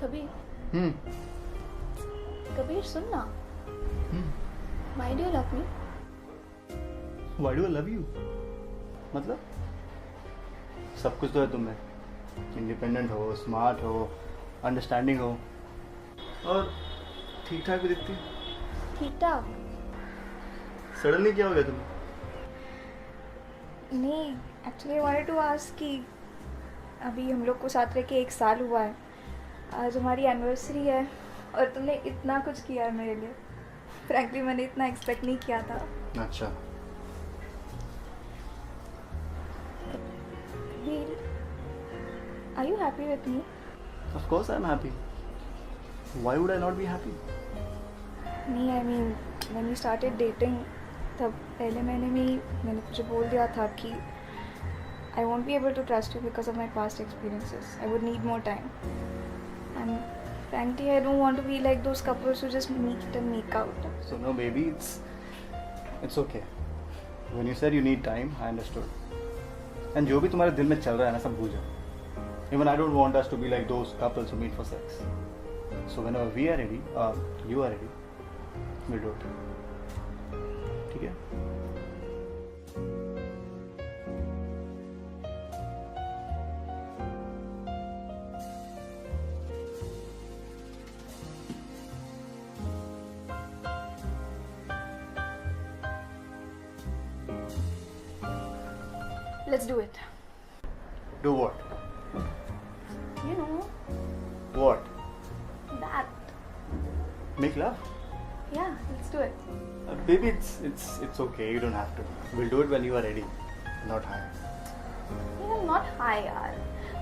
Kabir hmm Kabir सुनना, hmm why do you love me? Why do I love you? मतलब सब कुछ तो है तुम्हें, इंडिपेंडेंट हो, स्मार्ट हो, अंडरस्टैंडिंग हो और ठीक ठाक भी दिखती है। ठीक ठाक सडनली क्या हो गया तुम्हें? नहीं, actually I wanted to ask कि अभी हम लोग को साथ रह के 1 साल हुआ है, आज हमारी एनिवर्सरी है और तुमने इतना कुछ किया है मेरे लिए। फ्रैंकली मैंने इतना एक्सपेक्ट नहीं किया था। अच्छा, Kabir, are you happy with me? Of course I am happy. Why would I not be happy? नहीं, I mean when we started dating तब पहले महीने में ही मैंने तुझे बोल दिया था कि I won't be able to trust you because of my past experiences. I would need more time and frankly I don't want to be like those couples who just meet and make out. So no baby, it's okay. When you said you need time, I understood. And जो भी तुम्हारे दिल में चल रहा है ना, सब भूल जाओ. Even I don't want us to be like those couples who meet for sex. So whenever we are ready, you are ready, we'll do it. ठीक है? Let's do it. Do what? You know What? that. Make love? Yeah, let's do it. Baby, it's okay. You don't have to. We'll do it when you are ready, not high. You are not high यार,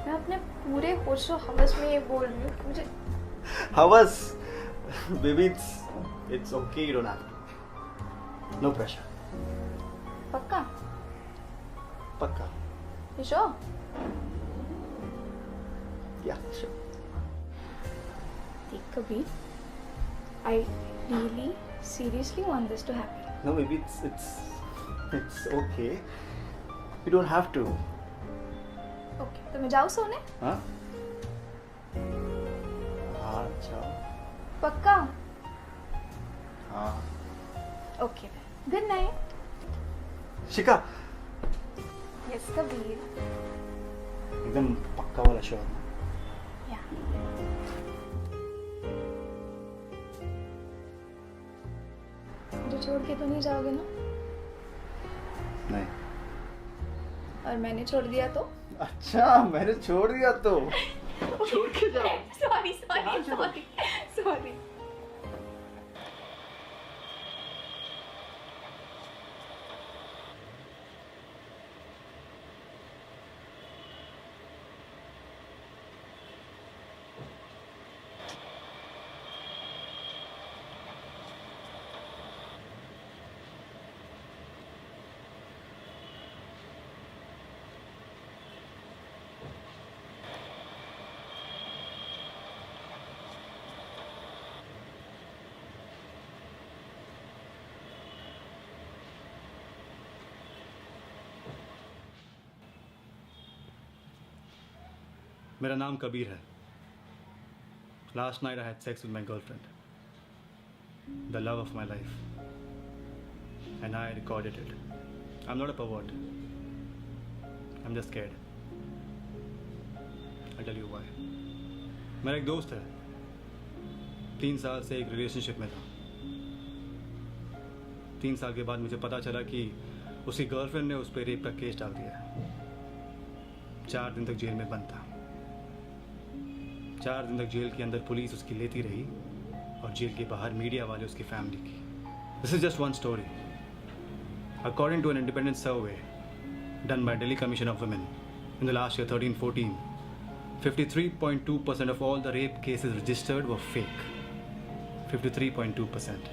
मैं अपने पूरे होशो हवस में ये बोल रही हूँ कि मुझे Havas, baby, it's okay. You don't have to. No pressure. पक्का? Pakka. You sure? Yeah, sure. देख Kabir, I really seriously want this to happen. No, baby, it's okay. You don't have to. Okay, तो मैं जाऊँ सोने? हाँ? हाँ, अच्छा. पक्का? हाँ. Okay, good night. शिका. Yes, कबीर. एकदम पक्का वाला शोर. Yeah. मुझे छोड़ के तो नहीं जाओगे ना? नहीं. और मैंने छोड़ दिया तो? अच्छा, मैंने छोड़ दिया तो. छोड़ के जाओ. Sorry, sorry, sorry, sorry. मेरा नाम कबीर है. Last night I had sex with my girlfriend, the love of my life, and I recorded it. I'm not a pervert. I'm just scared. I'll tell you why. मेरा एक दोस्त है, 3 साल से एक रिलेशनशिप में था. 3 साल के बाद मुझे पता चला कि उसकी गर्लफ्रेंड ने उस पर रेप का केस डाल दिया है. 4 दिन तक जेल में बंद था. 4 दिन तक जेल के अंदर पुलिस उसकी लेती रही और जेल के बाहर मीडिया वाले उसकी फैमिली की. This is just one story. According to an independent survey done by Delhi commission of women in the last year 13-14, 53.2% of all the rape cases registered were fake. 53.2%.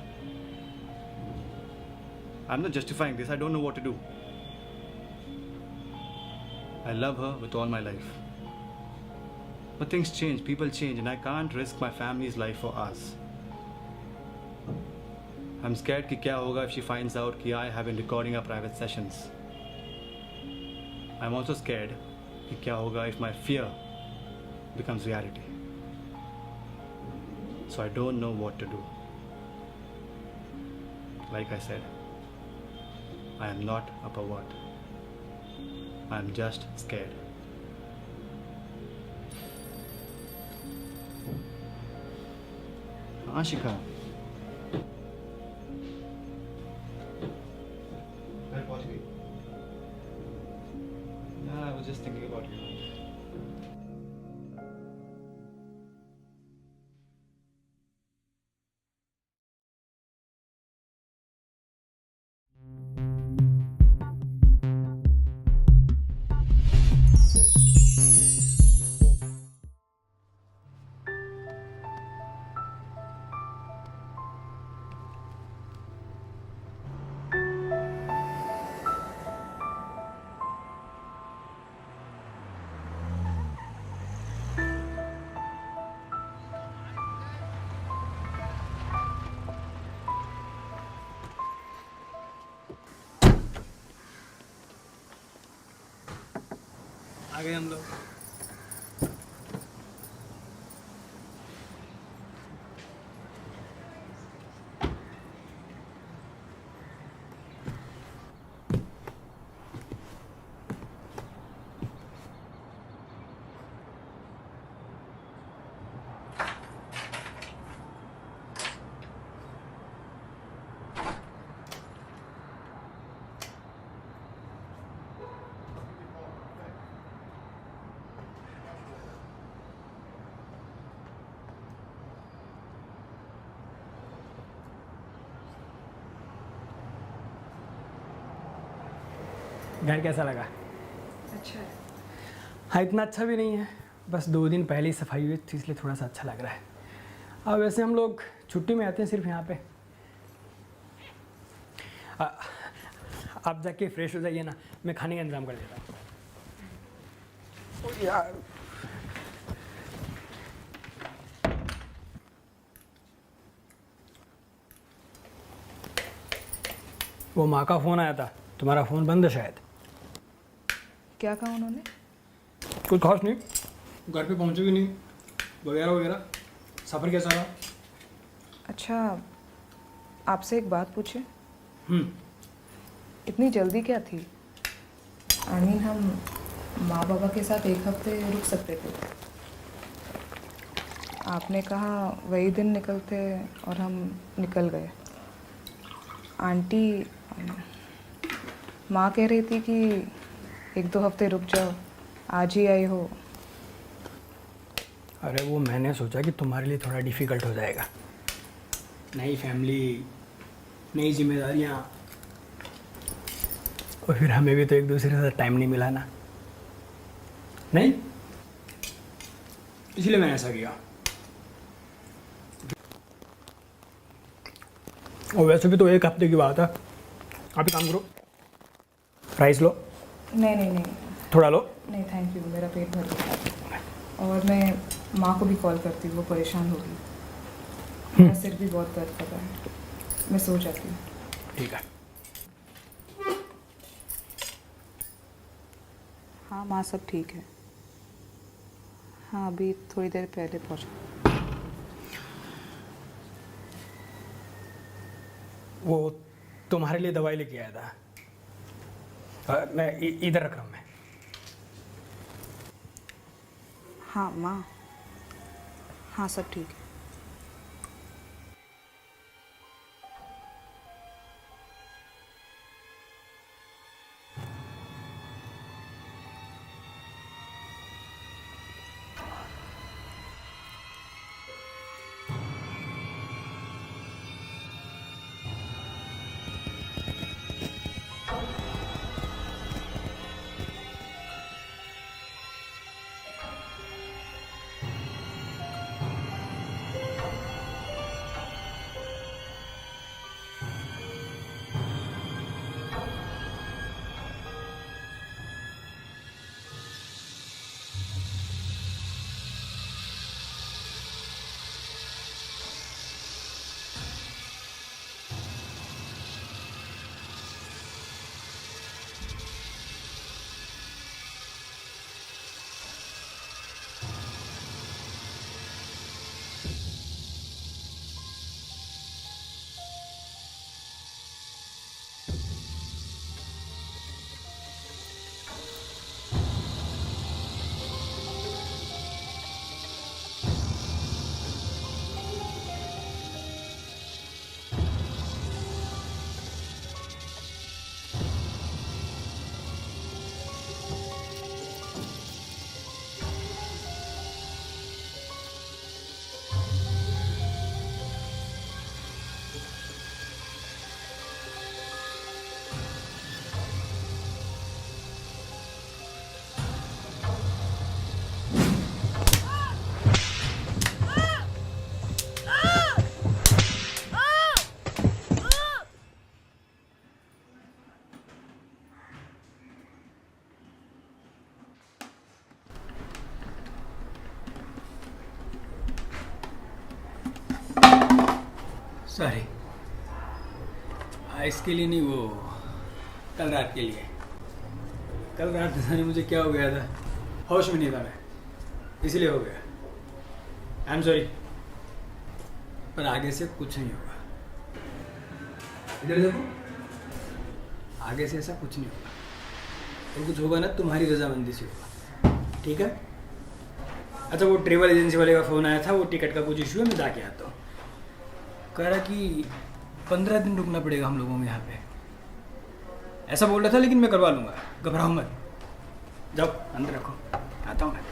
I'm not justifying this. I don't know what to do. I love her with all my life. But things change, people change, and I can't risk my family's life for us. I'm scared कि क्या होगा if she finds out कि I have been recording our private sessions. I'm also scared कि क्या होगा if my fear becomes reality. So I don't know what to do. Like I said, I am not a pervert. I am just scared. Ashika. घर पहुंच गई? Yeah, I was just thinking about you. आ गए हम लोग। घर कैसा लगा? अच्छा है। हाँ, इतना अच्छा भी नहीं है, बस 2 दिन पहले ही सफाई हुई थी इसलिए थोड़ा सा अच्छा लग रहा है। अब वैसे हम लोग छुट्टी में आते हैं सिर्फ यहाँ पे। आप जाके फ्रेश हो जाइए ना, मैं खाने का इंतज़ाम कर देता हूँ। यार वो माँ का फ़ोन आया था, तुम्हारा फ़ोन बंद है शायद। क्या कहा उन्होंने? कुछ खास नहीं, घर पे पहुँचे भी नहीं वगैरह वगैरह। सफ़र कैसा रहा? अच्छा, आपसे एक बात पूछे? इतनी जल्दी क्या थी? आई मीन हम माँ बाबा के साथ 1 हफ्ते रुक सकते थे। आपने कहा वही दिन निकलते और हम निकल गए। आंटी माँ कह रही थी कि 1-2 हफ्ते रुक जाओ, आज ही आई हो। अरे वो मैंने सोचा कि तुम्हारे लिए थोड़ा डिफ़िकल्ट हो जाएगा, नई फैमिली, नई जिम्मेदारियाँ, और फिर हमें भी तो एक दूसरे के साथ टाइम नहीं मिला ना। नहीं, इसलिए मैंने ऐसा किया। और वैसे भी तो 1 हफ्ते की बात है। आप ही काम करो, राइस लो। नहीं नहीं नहीं थोड़ा लो। नहीं, थैंक यू, मेरा पेट भर गया। और मैं माँ को भी कॉल करती हूँ, वो परेशान होगी। मेरा सिर भी बहुत दर्द कर रहा है, मैं सो जाती हूँ। ठीक है। हाँ माँ, सब ठीक है। हाँ, अभी थोड़ी देर पहले पहुँचा। वो तुम्हारे लिए दवाई लेके आया था। मैं इधर रख रहा हूँ मैं। हाँ माँ, हाँ सब ठीक है। सॉरी, इसके लिए नहीं, वो कल रात के लिए। कल रात पता नहीं मुझे क्या हो गया था, होश में नहीं था मैं, इसलिए हो गया। आई एम सॉरी, पर आगे से कुछ नहीं होगा। इधर देखो, आगे से ऐसा कुछ नहीं होगा, और कुछ होगा ना तुम्हारी रजामंदी से होगा, ठीक है? अच्छा, वो ट्रेवल एजेंसी वाले का फ़ोन आया था, वो टिकट का कुछ इशू है, मैं जाके आता हूँ। कह रहा कि 15 दिन रुकना पड़ेगा हम लोगों में यहाँ पे, ऐसा बोल रहा था, लेकिन मैं करवा लूँगा, घबराओ मत। जाओ अंदर रखो, आता हूँ मैं।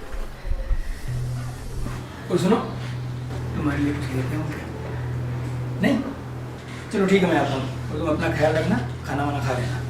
और सुनो, तुम्हारे लिए कुछ लेते होंगे? नहीं? चलो ठीक है, मैं आता हूँ, और तुम अपना ख्याल रखना, खाना वाना खा लेना।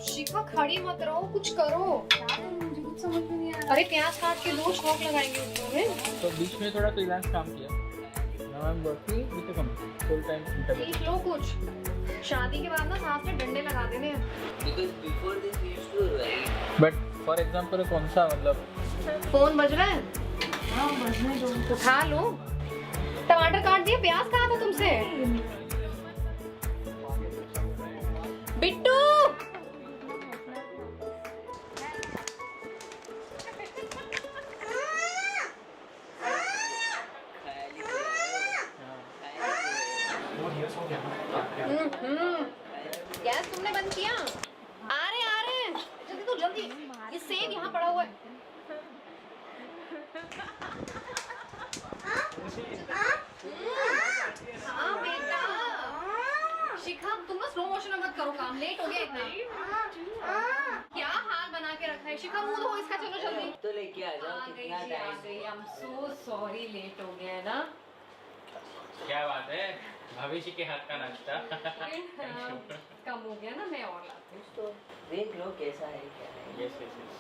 शिखा खड़ी मत रहो, कुछ करो। मुझे कुछ समझ में नहीं आ रहा। अरे प्याज काट के दो, छौंक लगाएंगे ऊपर में। तो बीच में थोड़ा फ्रीलांस काम किया। Now I am working with a company full time interview. सीख लो कुछ, शादी के बाद ना साथ में डंडे लगा देने हैं। Because before this we used to write. But for example कौन सा मतलब फोन बज रहा है? हाँ बजने दो। उठा लो। टमाटर काट दिए, प्याज कहा था तुमसे? बिट्टू गैस तुमने बंद किया? आ रहे जल्दी तो जल्दी, ये सेब यहाँ पड़ा हुआ है। हाँ बेटा, शिखा तुम ना स्लो मोशन में मत करो काम, लेट हो गया इतना। क्या हाल बना के रखा है? शिखा मुंह धो इसका, चलो जल्दी। तो लेके आ जाओ, कितना time. I am so sorry, late हो गया है ना। क्या बात है, भविष्य के हाथ का नाश्ता। कम हो गया ना, मैं और लाती हूँ। तो देख लो कैसा है क्या है। Yes yes yes.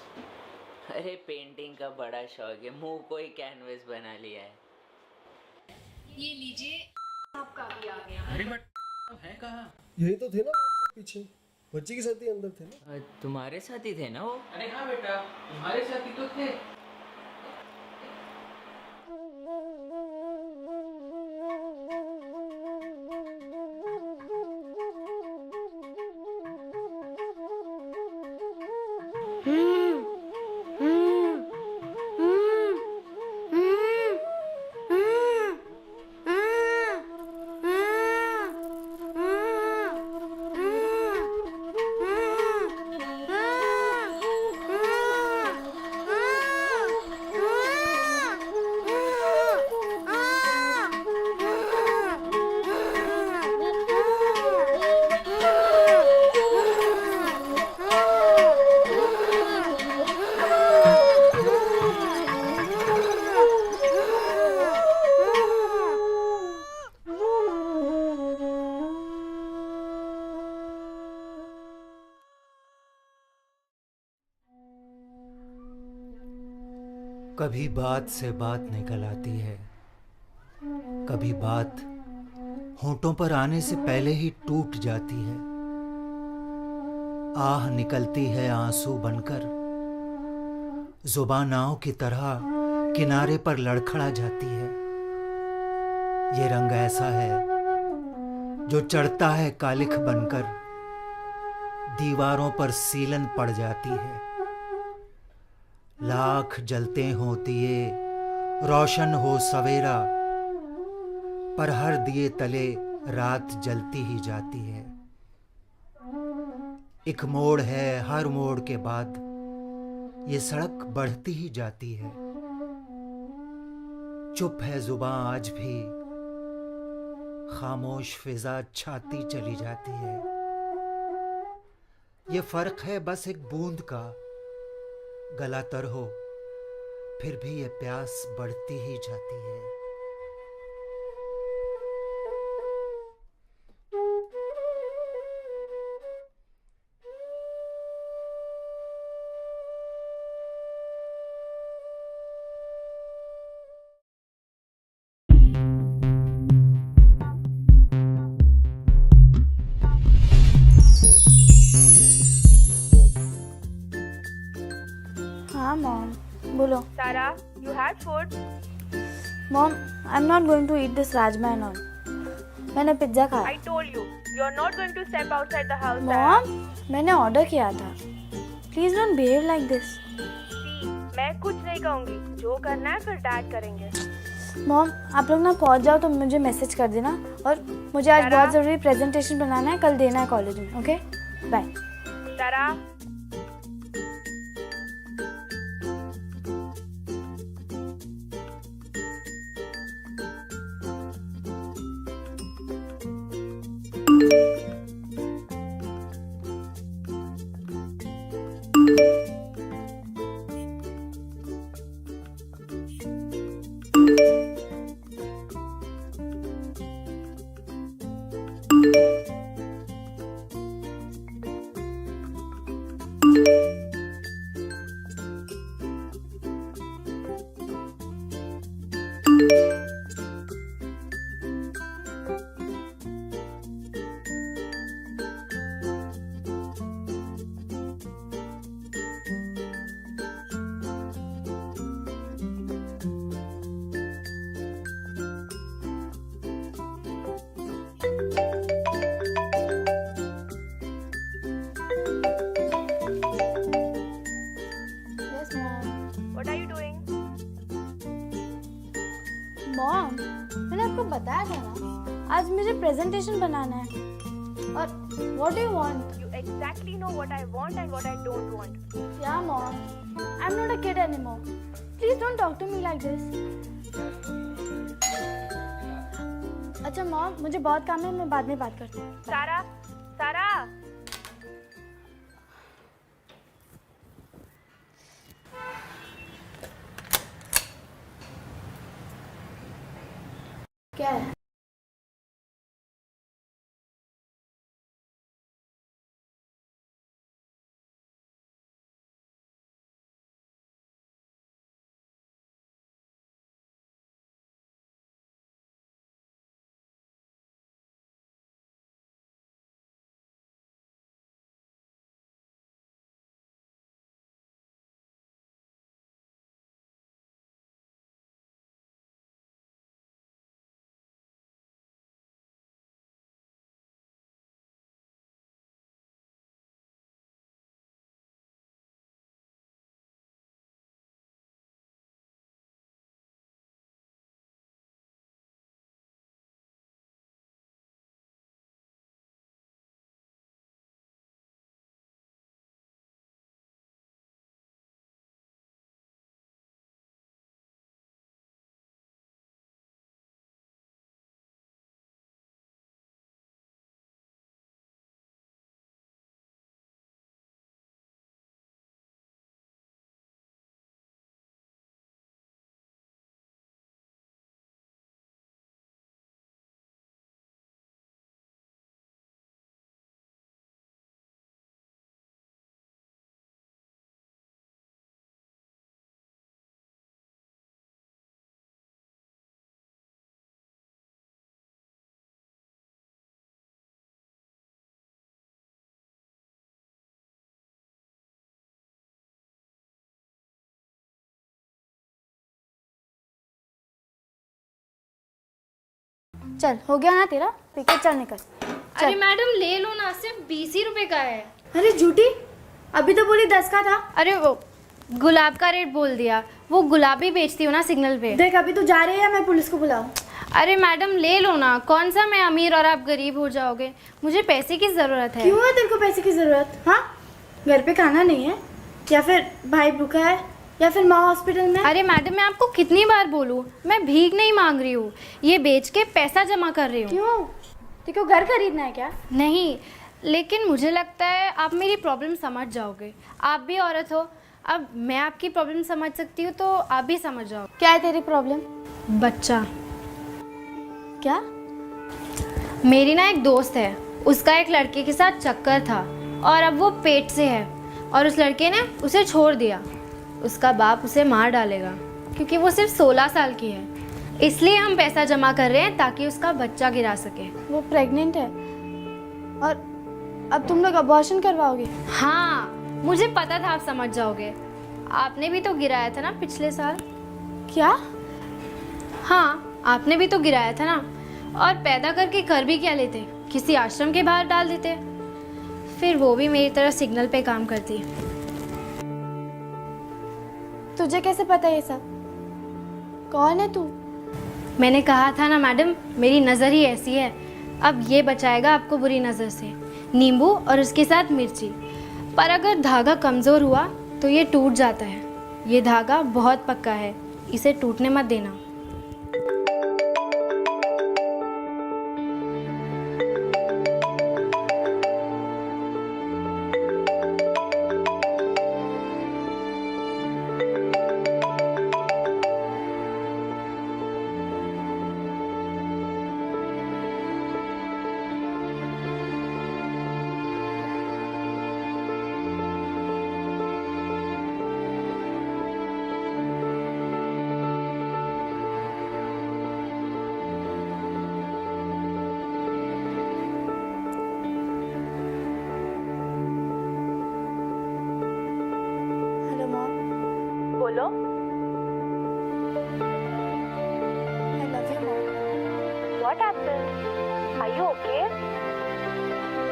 अरे पेंटिंग का बड़ा शौक है, मुंह को ही कैनवस बना लिया है। ये लीजिए, आपका भी आ गया। अरे बट है कहाँ? यही तो थे ना पीछे, बच्ची के साथ ही अंदर थे ना। तुम्हारे साथ ही थे ना वो? अरे हाँ बेटा, तुम्हारे साथ ही तो थे। कभी बात से बात निकल आती है, कभी बात होंठों पर आने से पहले ही टूट जाती है। आह निकलती है आंसू बनकर, जुबान नाव की तरह किनारे पर लड़खड़ा जाती है। ये रंग ऐसा है जो चढ़ता है कालिख बनकर, दीवारों पर सीलन पड़ जाती है। लाख जलते हों दिए, रोशन हो सवेरा, पर हर दिए तले रात जलती ही जाती है। एक मोड़ है, हर मोड़ के बाद ये सड़क बढ़ती ही जाती है। चुप है जुबां आज भी, खामोश फिजा छाती चली जाती है। ये फर्क है बस एक बूंद का, गला तर हो फिर भी ये प्यास बढ़ती ही जाती है। हाँ मॉम, बोलो। Sarah, you had food? Mom, I am not going to eat this rajma and all. मैंने पिज्ज़ा खाया। I told you, you are not going to step outside the house, Sarah. Mom, मैंने ऑर्डर किया था। Please don't behave like this. See, मैं कुछ नहीं कहूँगी, जो करना है फिर डैड करेंगे। मॉम, आप लोग ना पहुंच जाओ तो मुझे मैसेज कर देना, और मुझे आज बहुत ज़रूरी प्रेजेंटेशन बनाना है, कल देना है कॉलेज में। Okay, bye. Sarah, yes mom. what are you doing? Mom, मैंने आपको बताया था ना, आज मुझे प्रेजेंटेशन बनाना है। और what do you want? You exactly know what I want and what I don't want. Yeah mom, I am not a kid anymore. Please don't talk to me like this. अच्छा mom, मुझे बहुत काम है, मैं बाद में बात करती हूँ। Sarah, Sarah. क्या है? चल हो गया ना तेरा, ठीक है चल निकल। अरे मैडम ले लो ना, सिर्फ 20 ही रुपए का है। अरे झूठी, अभी तो बोली 10 का था। अरे वो गुलाब का रेट बोल दिया, वो गुलाब ही बेचती हूँ ना सिग्नल पे। देख अभी तू जा रही है, मैं पुलिस को बुलाऊं? अरे मैडम ले लो ना, कौन सा मैं अमीर और आप गरीब हो जाओगे, मुझे पैसे की ज़रूरत है। क्यों है तेरे को पैसे की जरूरत? हाँ, घर पे खाना नहीं है, या फिर भाई भूखा है, या फिर माँ हॉस्पिटल में? अरे मैडम मैं आपको कितनी बार बोलूँ, मैं भीख नहीं मांग रही हूँ, ये बेच के पैसा जमा कर रही हूँ। क्यों, तेरे को घर खरीदना है क्या? नहीं, लेकिन मुझे लगता है आप मेरी प्रॉब्लम समझ जाओगे, आप भी औरत हो, अब मैं आपकी प्रॉब्लम समझ सकती हूँ तो आप भी समझ जाओ। क्या है तेरी प्रॉब्लम? बच्चा। क्या? मेरी ना एक दोस्त है, उसका एक लड़के के साथ चक्कर था और अब वो पेट से है और उस लड़के ने उसे छोड़ दिया। उसका बाप उसे मार डालेगा क्योंकि वो सिर्फ 16 साल की है, इसलिए हम पैसा जमा कर रहे हैं ताकि उसका बच्चा गिरा सके। वो प्रेग्नेंट है और अब तुम लोग अबॉर्शन करवाओगे? हाँ, मुझे पता था आप समझ जाओगे, आपने भी तो गिराया था ना पिछले साल। क्या? हाँ, आपने भी तो गिराया था ना, और पैदा करके कर भी क्या लेते, किसी आश्रम के बाहर डाल देते, फिर वो भी मेरी तरह सिग्नल पे काम करती। तुझे कैसे पता ये सब? कौन है तू? मैंने कहा था ना मैडम, मेरी नज़र ही ऐसी है। अब ये बचाएगा आपको बुरी नज़र से, नींबू और उसके साथ मिर्ची। पर अगर धागा कमज़ोर हुआ तो ये टूट जाता है, ये धागा बहुत पक्का है, इसे टूटने मत देना। Hello mom. बोलो। I love you mom. What happened? Are you okay?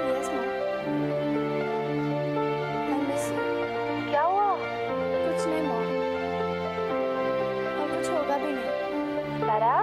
Yes mom, I miss you. क्या हुआ? कुछ नहीं मॉम, और कुछ होगा भी नहीं। तारा,